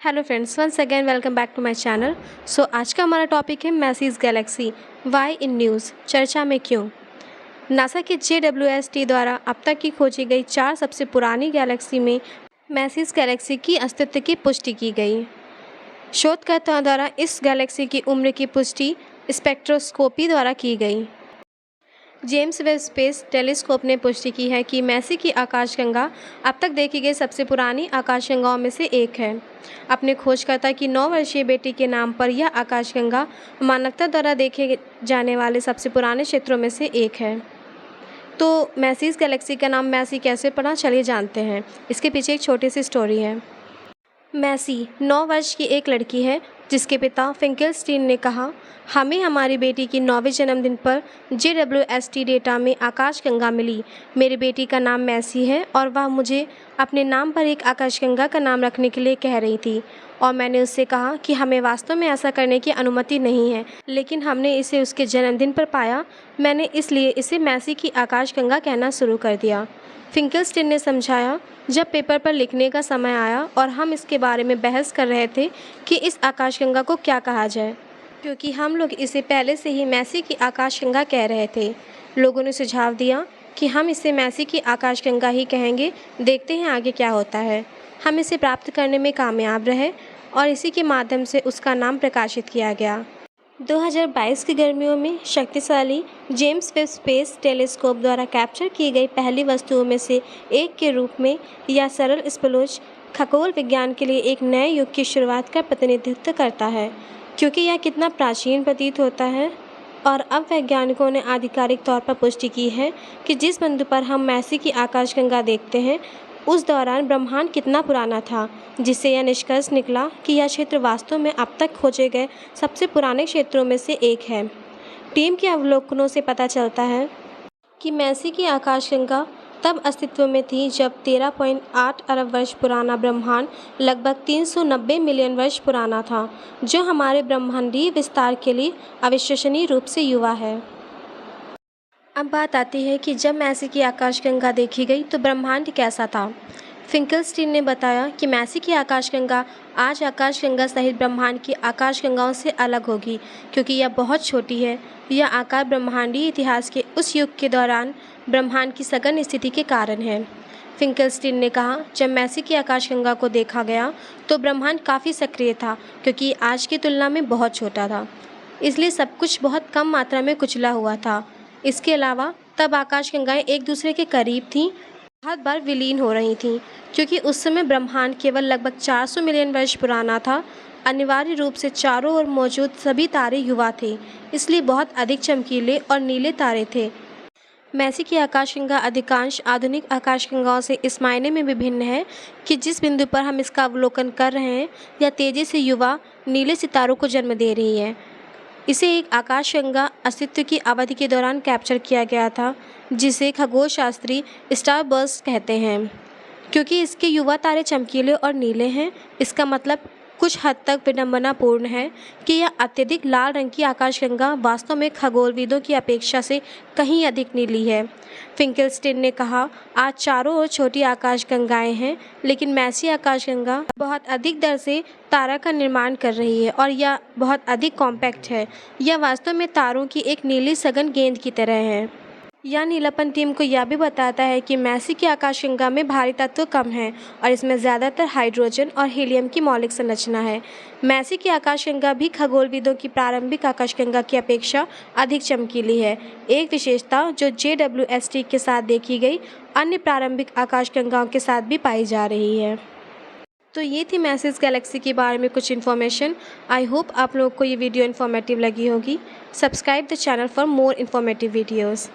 Hello friends, once again welcome back to my channel. So आज का हमारा topic है Maisie's galaxy why in news, चर्चा में क्यों। नासा के JWST द्वारा अब तक की खोजी गई 4 सबसे पुरानी गैलेक्सी में मैसीज गैलेक्सी की अस्तित्व की पुष्टि की गई। शोधकर्ताओं द्वारा इस गैलेक्सी की उम्र की पुष्टि स्पेक्ट्रोस्कोपी द्वारा की गई। जेम्स वेब स्पेस टेलीस्कोप ने पुष्टि की है कि मैसी की आकाशगंगा अब तक देखी गई सबसे पुरानी आकाशगंगाओं में से एक है। अपने खोजकर्ता की 9 वर्षीय बेटी के नाम पर यह आकाशगंगा मानवता द्वारा देखे जाने वाले सबसे पुराने क्षेत्रों में से एक है। तो मैसीज गैलेक्सी का नाम मैसी कैसे पड़ा, चलिए जानते हैं। इसके पीछे एक छोटी सी स्टोरी है। मैसी 9 वर्ष की एक लड़की है जिसके पिता फिंकेलस्टीन ने कहा, हमें हमारी बेटी की 9वें जन्मदिन पर JWST डेटा में आकाशगंगा मिली। मेरी बेटी का नाम मैसी है और वह मुझे अपने नाम पर एक आकाशगंगा का नाम रखने के लिए कह रही थी और मैंने उससे कहा कि हमें वास्तव में ऐसा करने की अनुमति नहीं है, लेकिन हमने इसे उसके जन्मदिन पर पाया। मैंने इसलिए इसे मैसी की आकाशगंगा कहना शुरू कर दिया। फिंकेलस्टीन ने समझाया, जब पेपर पर लिखने का समय आया और हम इसके बारे में बहस कर रहे थे कि इस आकाशगंगा को क्या कहा जाए, क्योंकि हम लोग इसे पहले से ही मैसी की आकाशगंगा कह रहे थे। लोगों ने सुझाव दिया कि हम इसे मैसी की आकाशगंगा ही कहेंगे, देखते हैं आगे क्या होता है। हम इसे प्राप्त करने में कामयाब रहे और इसी के माध्यम से उसका नाम प्रकाशित किया गया। 2022 की गर्मियों में शक्तिशाली जेम्स वेब स्पेस टेलीस्कोप द्वारा कैप्चर की गई पहली वस्तुओं में से एक के रूप में यह सरल स्पलोच खगोल विज्ञान के लिए एक नए युग की शुरुआत का प्रतिनिधित्व करता है, क्योंकि यह कितना प्राचीन प्रतीत होता है। और अब वैज्ञानिकों ने आधिकारिक तौर पर पुष्टि की है कि जिस बिंदु पर हम मैसी की आकाशगंगा देखते हैं उस दौरान ब्रह्मांड कितना पुराना था, जिससे यह निष्कर्ष निकला कि यह क्षेत्र वास्तव में अब तक खोजे गए सबसे पुराने क्षेत्रों में से एक है। टीम के अवलोकनों से पता चलता है कि मैसी की आकाशगंगा तब अस्तित्व में थी जब 13.8 अरब वर्ष पुराना ब्रह्मांड लगभग 390 मिलियन वर्ष पुराना था, जो हमारे ब्रह्मांडीय विस्तार के लिए अविश्वसनीय रूप से युवा है। अब बात आती है कि जब मैसी की आकाशगंगा देखी गई तो ब्रह्मांड कैसा था। फिंकेलस्टीन ने बताया कि मैसी की आकाशगंगा आज आकाशगंगा सहित ब्रह्मांड की आकाशगंगाओं से अलग होगी, क्योंकि यह बहुत छोटी है। यह आकार ब्रह्मांडीय इतिहास के उस युग के दौरान ब्रह्मांड की सघन स्थिति के कारण है। फिंकेलस्टीन ने कहा, जब मैसी की आकाशगंगा को देखा गया तो ब्रह्मांड काफ़ी सक्रिय था, क्योंकि आज की तुलना में बहुत छोटा था, इसलिए सब कुछ बहुत कम मात्रा में कुचला हुआ था। इसके अलावा तब आकाशगंगाएं एक दूसरे के करीब थीं, बहुत बार विलीन हो रही थीं, क्योंकि उस समय ब्रह्मांड केवल लगभग 400 मिलियन वर्ष पुराना था। अनिवार्य रूप से चारों ओर मौजूद सभी तारे युवा थे, इसलिए बहुत अधिक चमकीले और नीले तारे थे। मैसी की आकाशगंगा अधिकांश आधुनिक आकाशगंगाओं से इस मायने में विभिन्न है कि जिस बिंदु पर हम इसका अवलोकन कर रहे हैं यह तेज़ी से युवा नीले सितारों को जन्म दे रही है। इसे एक आकाशगंगा अस्तित्व की अवधि के दौरान कैप्चर किया गया था, जिसे खगोलशास्त्री स्टारबर्स्ट कहते हैं। क्योंकि इसके युवा तारे चमकीले और नीले हैं, इसका मतलब कुछ हद तक विडंबनापूर्ण है कि यह अत्यधिक लाल रंग की आकाशगंगा वास्तव में खगोलविदों की अपेक्षा से कहीं अधिक नीली है। फिंकेलस्टीन ने कहा, आज चारों ओर छोटी आकाशगंगाएं हैं, लेकिन मैसी आकाशगंगा बहुत अधिक दर से तारा का निर्माण कर रही है और यह बहुत अधिक कॉम्पैक्ट है। यह वास्तव में तारों की एक नीली सघन गेंद की तरह है। यह नीलापन टीम को यह भी बताता है कि मैसी की आकाशगंगा में भारी तत्व कम हैं और इसमें ज़्यादातर हाइड्रोजन और हीलियम की मौलिक संरचना है। मैसी की आकाशगंगा भी खगोलविदों की प्रारंभिक आकाशगंगा की अपेक्षा अधिक चमकीली है, एक विशेषता जो JWST के साथ देखी गई अन्य प्रारंभिक आकाशगंगाओं के साथ भी पाई जा रही है। तो ये थी मैसीज गैलेक्सी के बारे में कुछ इन्फॉर्मेशन। आई होप आप लोगों को ये वीडियो इन्फॉर्मेटिव लगी होगी। Subscribe the channel for more informative videos.